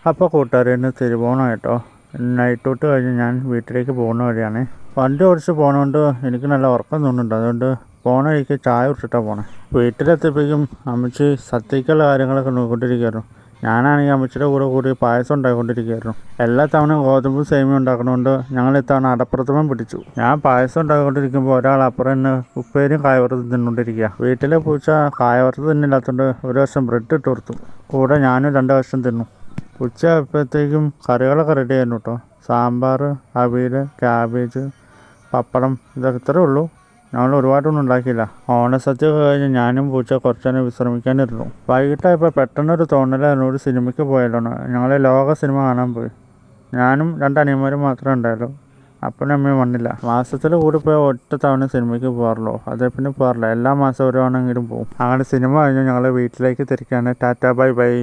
അപ്പോൾ കൂട്ടുകാരെ ഇന്ന് തിരുവോണം കേട്ടോ. നൈറ്റ് ഔട്ട് കഴിഞ്ഞ് ഞാൻ വീട്ടിലേക്ക് പോകുന്ന വഴിയാണ്. വണ്ടി ഓടിച്ച് പോകുന്നതുകൊണ്ട് എനിക്ക് നല്ല ഉറക്കം തോന്നുന്നുണ്ട്. അതുകൊണ്ട് പോണ വഴിക്ക് ചായ കുടിച്ചിട്ടാണ് പോണേ. വീട്ടിലെത്തിയപ്പോഴേക്കും അമ്മച്ചി സദ്യക്കുള്ള കാര്യങ്ങളൊക്കെ നോക്കിക്കൊണ്ടിരിക്കുകയായിരുന്നു. ഞാനാണെങ്കിൽ അമ്മച്ചിയുടെ കൂടി പായസം ഉണ്ടാക്കിക്കൊണ്ടിരിക്കുകയായിരുന്നു. എല്ലാ തവണയും ഗോതമ്പ് സേമിയ ഉണ്ടാക്കണതുകൊണ്ട് ഞങ്ങൾ ഇത്തവണ അടപ്രഥമൻ പിടിച്ചു. ഞാൻ പായസം ഉണ്ടാക്കിക്കൊണ്ടിരിക്കുമ്പോൾ ഒരാൾ അപ്പുറം തന്നെ ഉപ്പേരിയും കായവറുത്ത് തിന്നുകൊണ്ടിരിക്കുക. വീട്ടിലെ പൂച്ച കായവറുത്ത് തിന്നില്ലാത്തതുകൊണ്ട് ഒരു വശം ബ്രെഡ് ഇട്ട് കൊടുത്തു. കൂടെ ഞാനും 2 വശം തിന്നു. ഉച്ച ആയപ്പോഴത്തേക്കും കറികളൊക്കെ റെഡി ആയിരുന്നു കേട്ടോ. സാമ്പാർ, അവിയൽ, ക്യാബേജ്, പപ്പടം, ഇതൊക്കെ ഇത്രേ ഉള്ളൂ. ഞങ്ങൾ ഒരുപാടൊന്നും ഉണ്ടാക്കിയില്ല. ഓണസദ്യ കഴിഞ്ഞ് ഞാനും പൂച്ച കുറച്ച് നേരം വിശ്രമിക്കാനിരുന്നു. വൈകിട്ടായപ്പോൾ പെട്ടെന്നൊരു തോന്നലായിരുന്നു ഒരു സിനിമയ്ക്ക് പോയല്ലോ. ഞങ്ങൾ ലോക സിനിമ കാണാൻ പോയി. ഞാനും 2 അനിയന്മാരും മാത്രമേ ഉണ്ടായുള്ളൂ. അപ്പനും അമ്മയും വന്നില്ല. മാസത്തിൽ കൂടി പോയി ഒറ്റ തവണ സിനിമയ്ക്ക് പോകാറുള്ളൂ. അതേ പിന്നെ പോകാറില്ല. എല്ലാ മാസവും ഒരു തവണയെങ്കിലും പോകും. അങ്ങനെ സിനിമ കഴിഞ്ഞ് ഞങ്ങൾ വീട്ടിലേക്ക് തിരിക്കുകയാണ്. Tata bye bye.